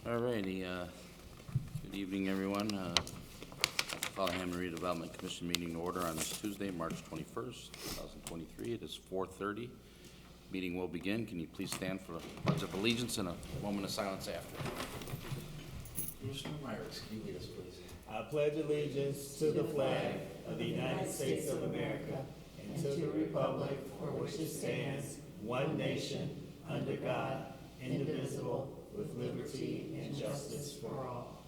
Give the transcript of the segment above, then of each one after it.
All righty, good evening, everyone. Call the Hammond Redevelopment Commission meeting to order on this Tuesday, March 21st, 2023. It is 4:30. Meeting will begin. Can you please stand for the Pledge of Allegiance and a moment of silence after? Commissioner Myers, can you lead us, please? I pledge allegiance to the flag of the United States of America and to the republic for which it stands, one nation, under God, indivisible, with liberty and justice for all.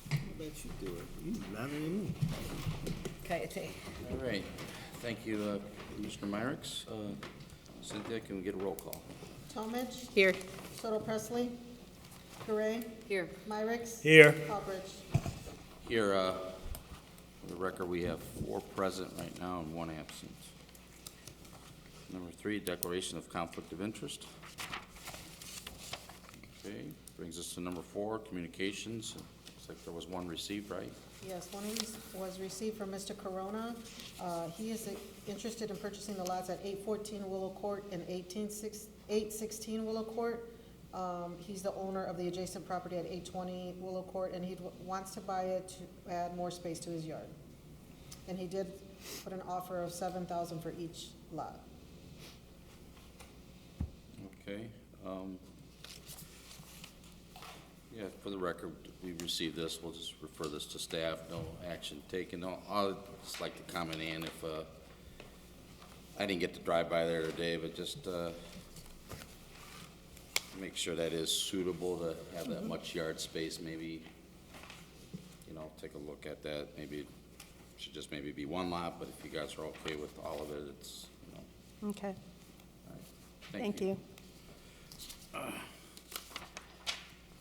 I bet you do it. You louder than me. Okay, All right, thank you, Commissioner Myers. Cynthia, can we get a roll call? Talmadge. here. Soto Presley. Gray. Here. Myrick. Here. Albridge. Here, for the record, we have 4 present right now and 1 absent. Number 3, declaration of conflict of interest. Okay, brings us to number 4, communications. Looks like there was 1 received, right? Yes, one was received from Mr. Corona. He is interested in purchasing the lots at 814 Willow Court and 816 Willow Court. He's the owner of the adjacent property at 820 Willow Court, and he wants to buy it to add more space to his yard. And he did put an offer of $7,000 for each lot. Okay. Yeah, for the record, we received this. We'll just refer this to staff. No action taken. I'll just like to comment in if, I didn't get to drive by there today, but just, make sure that is suitable to have that much yard space. Maybe, take a look at that. Maybe it should just maybe be 1 lot, but if you guys are okay with all of it, it's, Okay, all right. thank you. All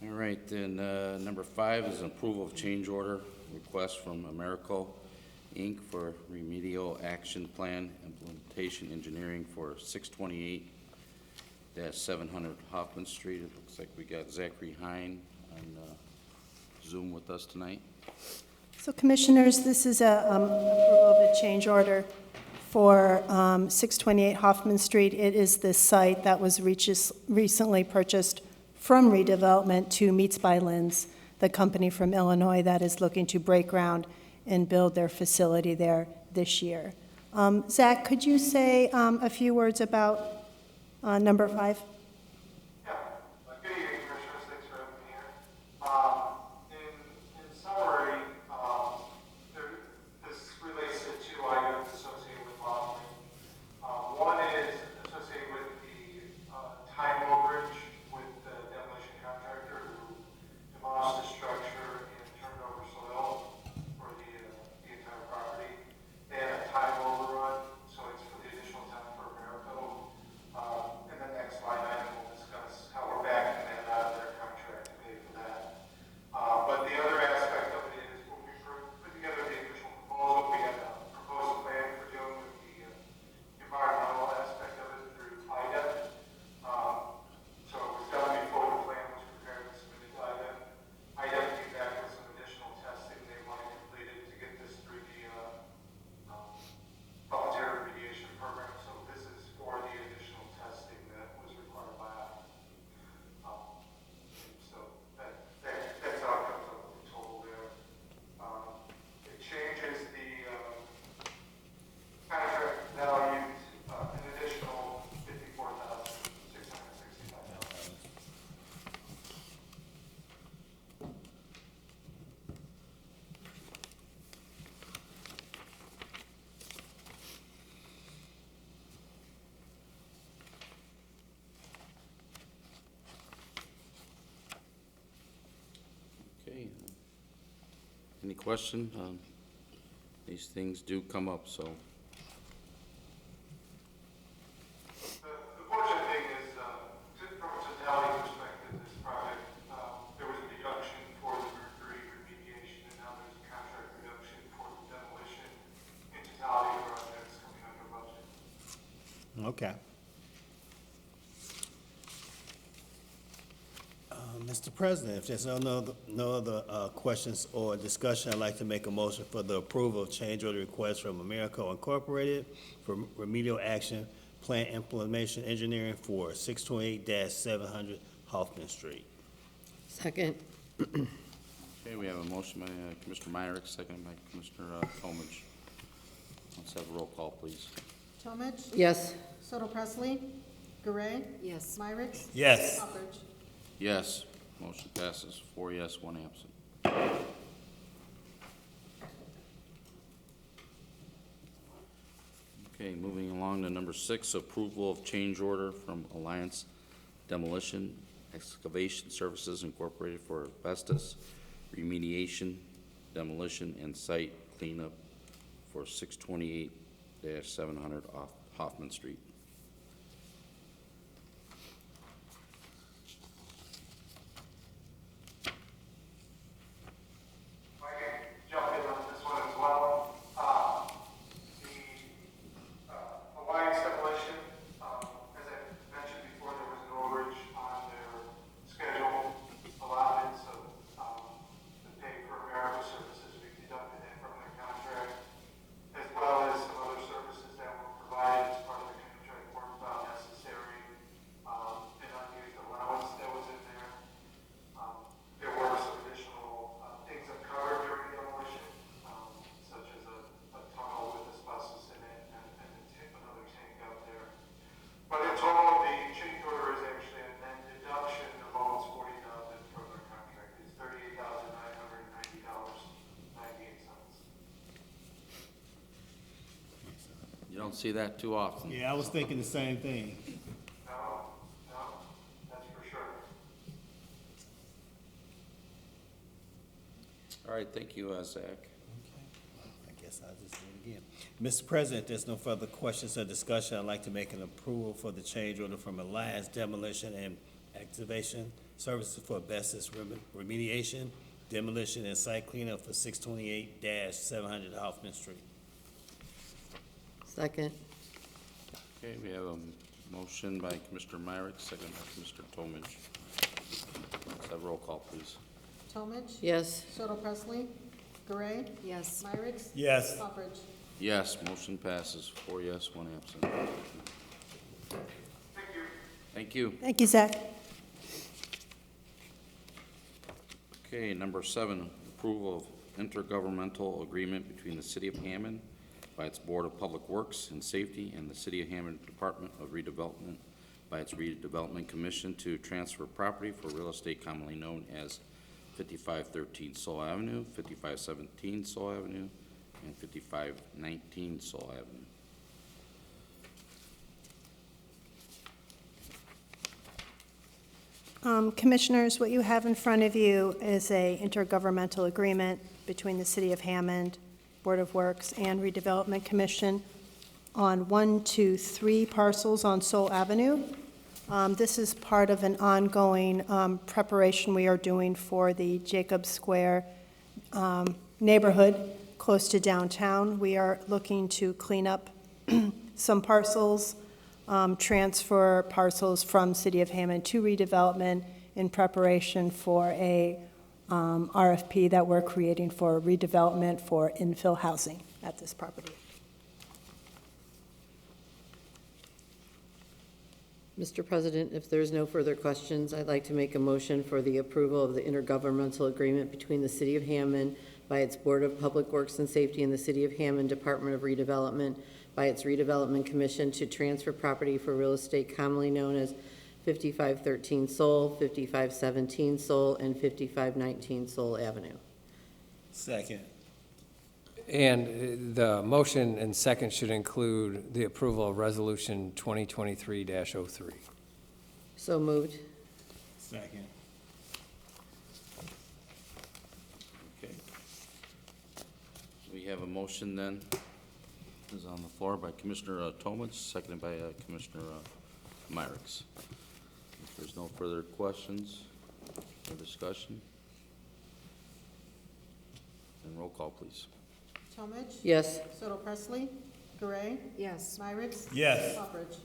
right, then, number 5 is an approval of change order request from Americo Inc. for remedial action plan implementation engineering for 628-700 Hoffman Street. It looks like we got Zachary Hine on Zoom with us tonight. So Commissioners, this is a approval of a change order for 628 Hoffman Street. It is the site that was recently purchased from Redevelopment to Meats by Lynn's, the company from Illinois that is looking to break ground and build their facility there this year. Zach, could you say a few words about number 5? Yeah. Good evening, Commissioners. Thanks for having me here. In summary, this relates to 2 items associated with lot lane. One is associated with the time overage with the demolition contractor who demolished the structure and turned over soil for the entire property. They had a time overrun, so it's for the additional time for Americo. And the next line item will discuss how we're backing that out of their contract to pay for that. But the other aspect of it is when we put together the official proposal, we had a proposed plan for dealing with the environmental aspect of it through IDEP. So it was done before the plan was prepared and submitted to IDEP. IDEP came back with some additional testing they wanted completed to get this through the voluntary remediation program. So this is for the additional testing that was required by IDEP. So that's how it comes up with the total there. It changes the contract value an additional $54,665. Okay. Any question? These things do come up, so. The fortunate thing is, from a totality perspective, this project, there was a deduction for the mercury remediation, and now there's a contract reduction for the demolition. In totality, the project's coming under budget. Okay. Mr. President, if there's no other questions or discussion, I'd like to make a motion for the approval of change order request from Americo Incorporated for remedial action Plant Implementation Engineering for 628-700 Hoffman Street. Second. Okay, we have a motion by Commissioner Myrick, seconded by Commissioner Tomich. Let's have a roll call, please. Tomich? Yes. Soto Presley? Gray? Yes. Myrick? Yes. Hopperch? Yes, motion passes, 4 yes, 1 absent. Okay, moving along to number 6, approval of change order from Alliance Demolition Excavation Services Incorporated for asbestos remediation, demolition, and site cleanup for 628-700 Hoffman Street. I can jump in on this one as well. The Alliance Demolition, as I mentioned before, there was an overage on their schedule allotments of the pay for America services. We deducted that from their contract, as well as some other services that were provided as part of the contract weren't found necessary, an unused allowance that was in there. There were some additional things uncovered during demolition, such as a tunnel with asbestos in it and another tank out there. But in total, the change order is actually a net deduction of almost $40,000 from their contract. It's $38,990.98. You don't see that too often. Yeah, I was thinking the same thing. No, that's for sure. All right, thank you, Zach. I guess I'll just do it again. Mr. President, if there's no further questions or discussion, I'd like to make an approval for the change order from Alliance Demolition and Excavation Services for asbestos remediation, demolition, and site cleanup for 628-700 Hoffman Street. Second. Okay, we have a motion by Commissioner Myrick, second by Commissioner Tomich. Let's have roll call, please. Tomich? Yes. Soto Presley? Gray? Yes. Myrick? Yes. Hopperch? Yes, motion passes, 4 yes, 1 absent. Thank you. Thank you. Thank you, Zach. Okay, number 7, approval of intergovernmental agreement between the City of Hammond by its Board of Public Works and Safety and the City of Hammond Department of Redevelopment by its Redevelopment Commission to transfer property for real estate commonly known as 5513 Soul Avenue, 5517 Soul Avenue, and 5519 Soul Avenue. Commissioners, what you have in front of you is a intergovernmental agreement between the City of Hammond, Board of Works, and Redevelopment Commission on 1, 2, 3 parcels on Soul Avenue. This is part of an ongoing preparation we are doing for the Jacob Square neighborhood close to downtown. We are looking to clean up some parcels, transfer parcels from City of Hammond to redevelopment in preparation for a RFP that we're creating for redevelopment for infill housing at this property. Mr. President, if there's no further questions, I'd like to make a motion for the approval of the intergovernmental agreement between the City of Hammond by its Board of Public Works and Safety and the City of Hammond Department of Redevelopment by its Redevelopment Commission to transfer property for real estate commonly known as 5513 Soul, 5517 Soul, and 5519 Soul Avenue. Second. And the motion and second should include the approval of Resolution 2023-03. So moved. Second. Okay. We have a motion then, is on the floor by Commissioner Tomich, seconded by Commissioner Myrick. If there's no further questions or discussion, then roll call, please. Tomich? Yes. Soto Presley? Gray? Yes. Myrick? Yes. Hopperch?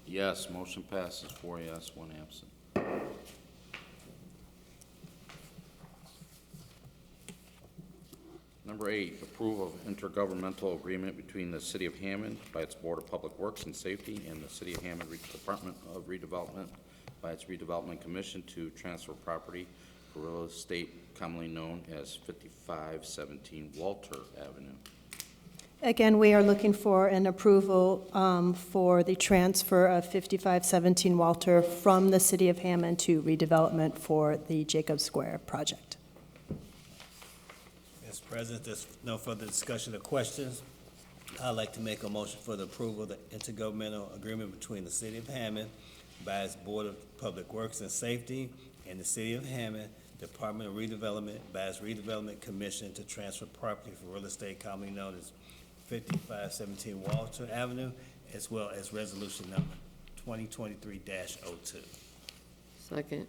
Yes, motion passes, 4 yes, 1 absent. Number 8, approval of intergovernmental agreement between the City of Hammond by its Board of Public Works and Safety and the City of Hammond Department of Redevelopment by its Redevelopment Commission to transfer property for real estate commonly known as 5517 Walter Avenue. Again, we are looking for an approval for the transfer of 5517 Walter from the City of Hammond to redevelopment for the Jacob Square project. Mr. President, there's no further discussion or questions. I'd like to make a motion for the approval of the intergovernmental agreement between the City of Hammond by its Board of Public Works and Safety and the City of Hammond Department of Redevelopment by its Redevelopment Commission to transfer property for real estate commonly known as 5517 Walter Avenue, as well as resolution number 2023-02. Second.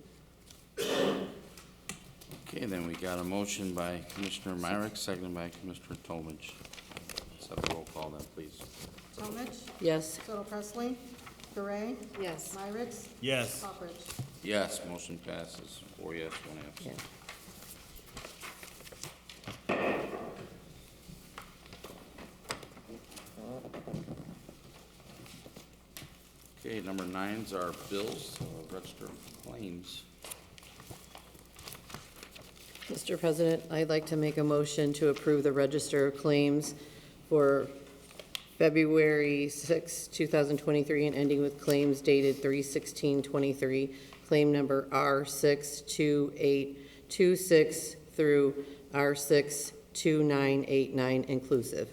Okay, then we got a motion by Commissioner Myrick, seconded by Commissioner Tomich. Let's have a roll call then, please. Tomich? Yes. Soto Presley? Gray? Yes. Myrick? Yes. Hawkins? Yes, motion passes. 4 yes, 1 absent. Yeah. Okay, number 9's our bills, register of claims. Mr. President, I'd like to make a motion to approve the register of claims for February 6, 2023, and ending with claims dated 3/16/23, claim number R62826 through R62989 inclusive.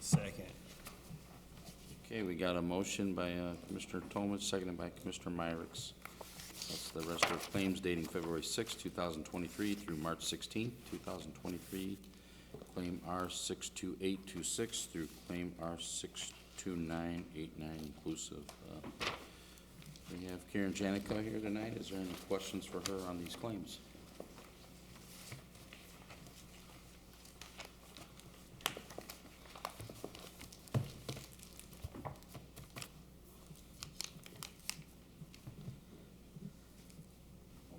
Second. Okay, we got a motion by Commissioner Tomich, seconded by Commissioner Myrick. That's the register of claims dating February 6, 2023 through March 16, 2023. Claim R62826 through claim R62989 inclusive. We have Karen Janica here tonight. Is there any questions for her on these claims?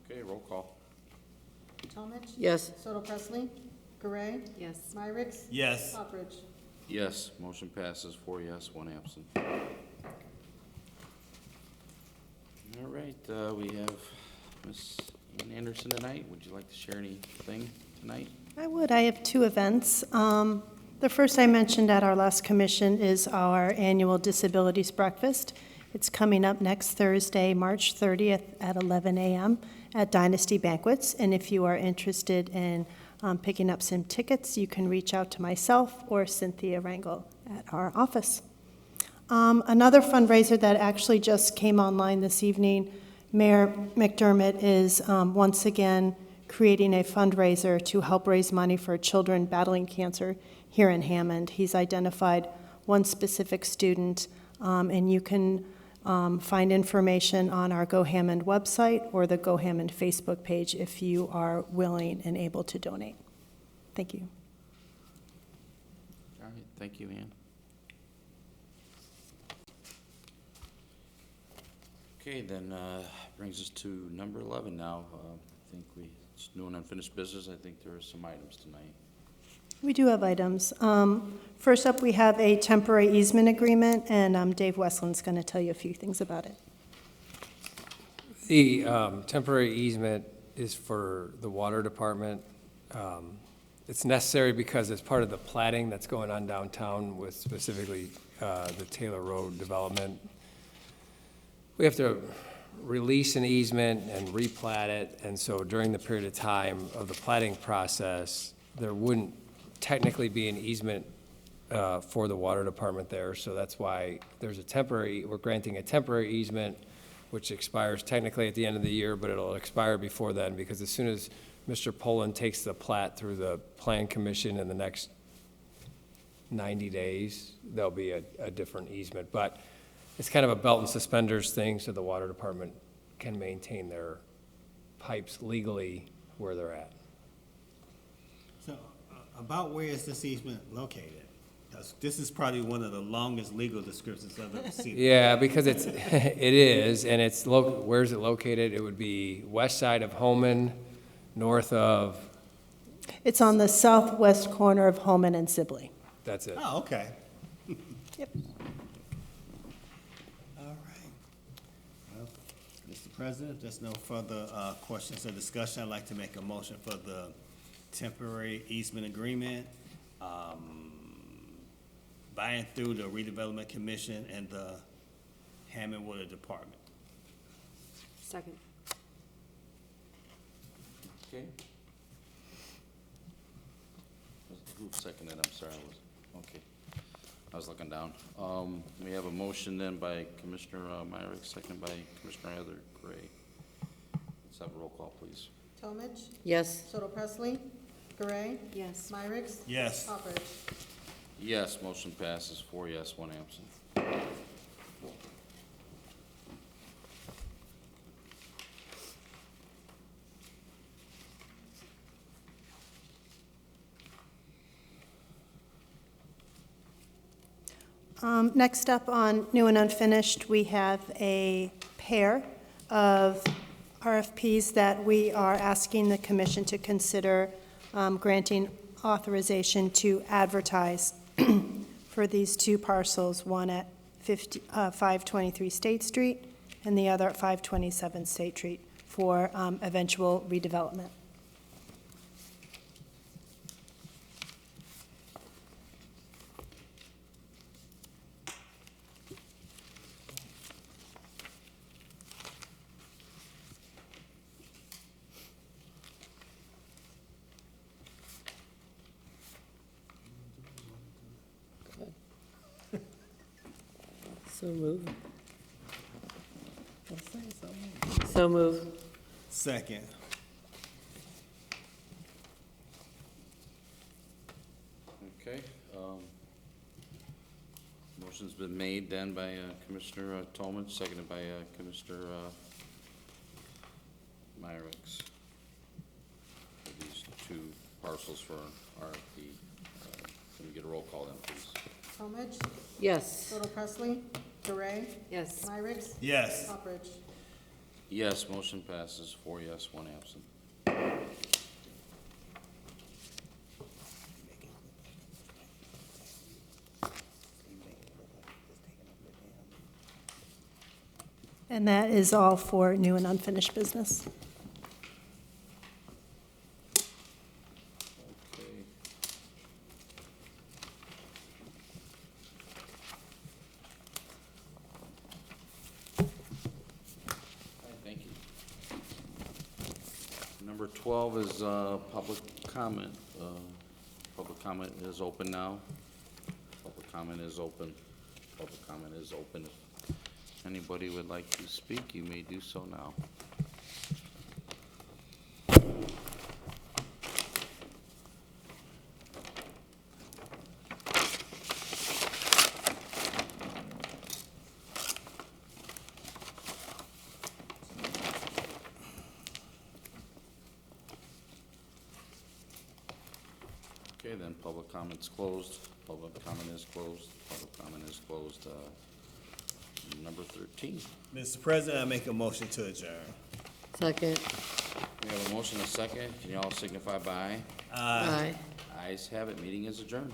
Okay, roll call. Tomich? Yes. Soto Presley? Gray? Yes. Myrick? Yes. Hawkins? Yes, motion passes. 4 yes, 1 absent. All right, we have Ms. Ann Anderson tonight. Would you like to share anything tonight? I would. I have two events. The first I mentioned at our last commission is our annual Disabilities Breakfast. It's coming up next Thursday, March 30th at 11 a.m. at Dynasty Banquets. And if you are interested in picking up some tickets, you can reach out to myself or Cynthia Rangel at our office. Another fundraiser that actually just came online this evening, Mayor McDermott is once again creating a fundraiser to help raise money for children battling cancer here in Hammond. He's identified one specific student, and you can find information on our Go Hammond website or the Go Hammond Facebook page if you are willing and able to donate. Thank you. All right, thank you, Ann. Okay, then brings us to number 11 now. I think it's new and unfinished business. I think there are some items tonight. We do have items. First up, we have a temporary easement agreement, and Dave Westland's going to tell you a few things about it. The temporary easement is for the water department. It's necessary because it's part of the plating that's going on downtown with specifically the Taylor Road development. We have to release an easement and replat it, and so during the period of time of the plating process, there wouldn't technically be an easement for the water department there, so that's why there's we're granting a temporary easement, which expires technically at the end of the year, but it'll expire before then, because as soon as Mr. Poland takes the plat through the Plan Commission in the next 90 days, there'll be a different easement. But it's kind of a belt and suspenders thing, so the water department can maintain their pipes legally where they're at. So, about where is this easement located? 'Cause this is probably one of the longest legal descriptions I've ever seen. Yeah, because it is, and where's it located? It would be west side of Homan, north of, It's on the southwest corner of Holman and Sibley. That's it. Oh, okay. Yep. All right. Well, Mr. President, if there's no further questions or discussion, I'd like to make a motion for the temporary easement agreement by and through the Redevelopment Commission and the Hammond Water Department. Second. Okay. Who seconded? I'm sorry, I was looking down. We have a motion then by Commissioner Myrick, second by Commissioner Heather Gray. Let's have a roll call, please. Talmadge, Yes. Soto Presley, Gray, Yes. Myrick, Yes. Hopper. Yes, motion passes, 4 yes, 1 absent. Next up on new and unfinished, we have a pair of RFPs that we are asking the commission to consider granting authorization to advertise for these two parcels, one at 523 State Street and the other at 527 State Street for eventual redevelopment. So move. So move. Second. Okay. Motion's been made then by Commissioner Tolman, seconded by Commissioner Myricks. For these two parcels for RFP. Can we get a roll call then, please? Talmadge, Yes. Soto Presley, Gray, Yes. Myrick, Yes. Hopper. Yes, motion passes, 4 yes, 1 absent. And that is all for new and unfinished business. Okay. Thank you. Number 12 is public comment. Public comment is open now. Public comment is open. Public comment is open. If anybody would like to speak, you may do so now. Okay, then public comment's closed. Public comment is closed. Public comment is closed. Number 13. Mr. President, I make a motion to adjourn. Second. We have a motion and a second. Can you all signify by aye? Aye. Ayes have it. Meeting is adjourned.